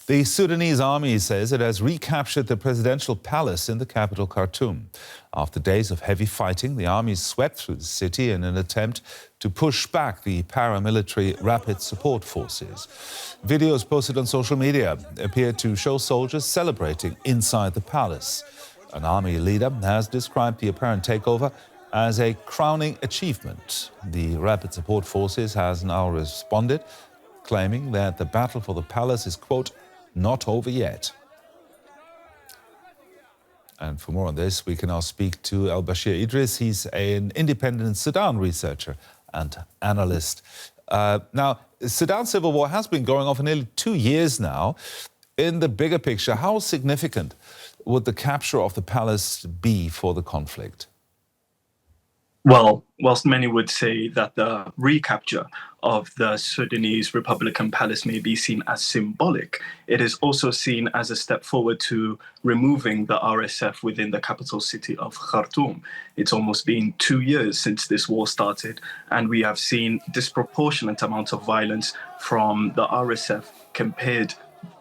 The Sudanese army says it has recaptured the presidential palace in the capital, Khartoum. After days of heavy fighting, the army swept through the city in an attempt to push back the paramilitary rapid support forces. Videos posted on social media appear to show soldiers celebrating inside the palace. An army leader has described the apparent takeover as a crowning achievement. The rapid support forces has now responded, claiming that the battle for the palace is, quote, not over yet. And for more on this, we can now speak to Al-Bashir Idris. He's an independent Sudan researcher and analyst. Now, Sudan civil war has been going on for nearly 2 years now. In the bigger picture, how significant would the capture of the palace be for the conflict? Well, whilst many would say that the recapture of the Sudanese Republican Palace may be seen as symbolic, it is also seen as a step forward to removing the RSF within the capital city of Khartoum. It's almost been 2 years since this war started, and we have seen disproportionate amounts of violence from the RSF compared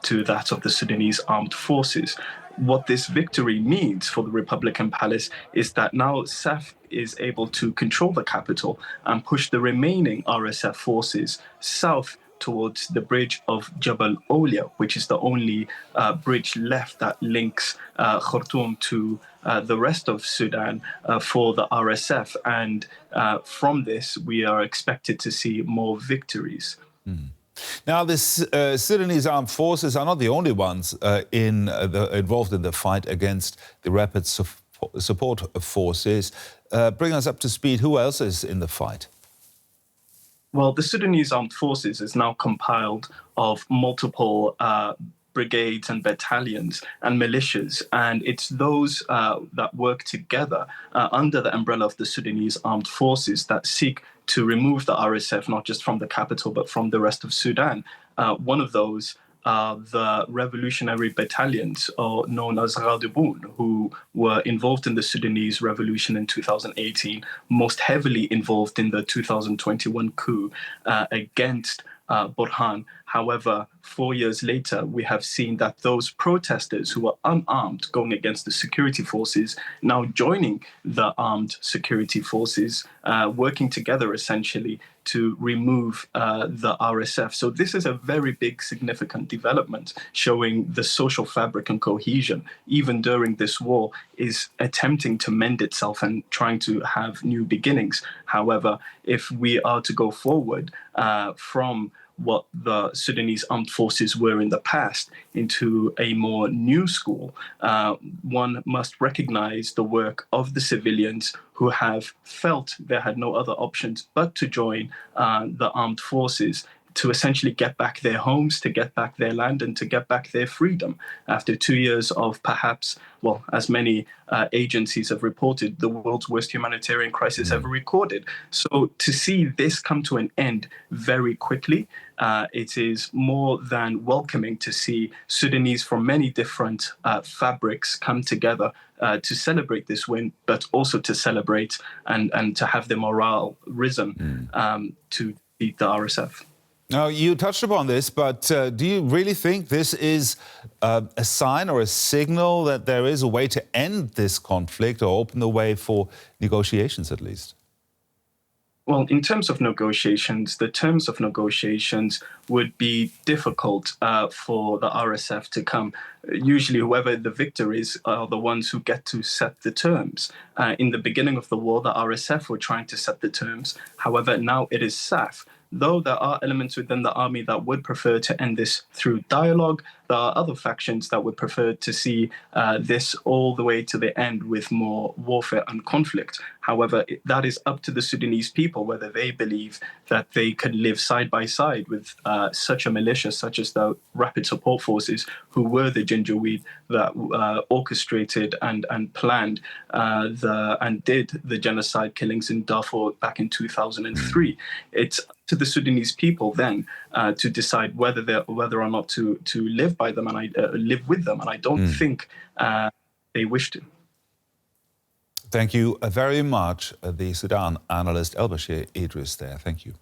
to that of the Sudanese armed forces. What this victory means for the Republican Palace is that now SAF is able to control the capital and push the remaining RSF forces south towards the bridge of Jabal Olia, which is the only bridge left that links Khartoum to the rest of Sudan for the RSF. And from this, we are expected to see more victories. Now, the Sudanese armed forces are not the only ones involved in the fight against the rapid support forces. Bring us up to speed. Who else is in the fight? Well, the Sudanese armed forces is now compiled of multiple brigades and battalions and militias, and it's those that work together under the umbrella of the Sudanese armed forces that seek to remove the RSF, not just from the capital, but from the rest of Sudan. One of those are the revolutionary battalions, or known as Ghadibun, who were involved in the Sudanese revolution in 2018, most heavily involved in the 2021 coup against Burhan. However, 4 years later, we have seen that those protesters who were unarmed going against the security forces now joining the armed security forces, working together essentially to remove the RSF. So this is a very big, significant development, showing the social fabric and cohesion, even during this war, is attempting to mend itself and trying to have new beginnings. However, if we are to go forward from what the Sudanese armed forces were in the past into a more new school, one must recognize the work of the civilians who have felt they had no other options but to join the armed forces to essentially get back their homes, to get back their land, and to get back their freedom after 2 years of perhaps, well, as many agencies have reported, the world's worst humanitarian crisis ever recorded. So to see this come to an end very quickly, it is more than welcoming to see Sudanese from many different fabrics come together to celebrate this win, but also to celebrate and to have the morale risen to beat the RSF. Now, you touched upon this, but do you really think this is a sign or a signal that there is a way to end this conflict or open the way for negotiations at least? Well, in terms of negotiations, the terms of negotiations would be difficult for the RSF to come. Usually, whoever the victor is are the ones who get to set the terms. In the beginning of the war, the RSF were trying to set the terms. However, now it is SAF. Though there are elements within the army that would prefer to end this through dialogue, there are other factions that would prefer to see this all the way to the end with more warfare and conflict. However, that is up to the Sudanese people whether they believe that they could live side by side with such a militia, such as the Rapid Support Forces, who were the Janjaweed that orchestrated and planned and did the genocide killings in Darfur back in 2003. It's to the Sudanese people then to decide whether or not to live by them and live with them, and I don't think they wish to. Thank you very much, the Sudan analyst Al-Bashir Idris there. Thank you.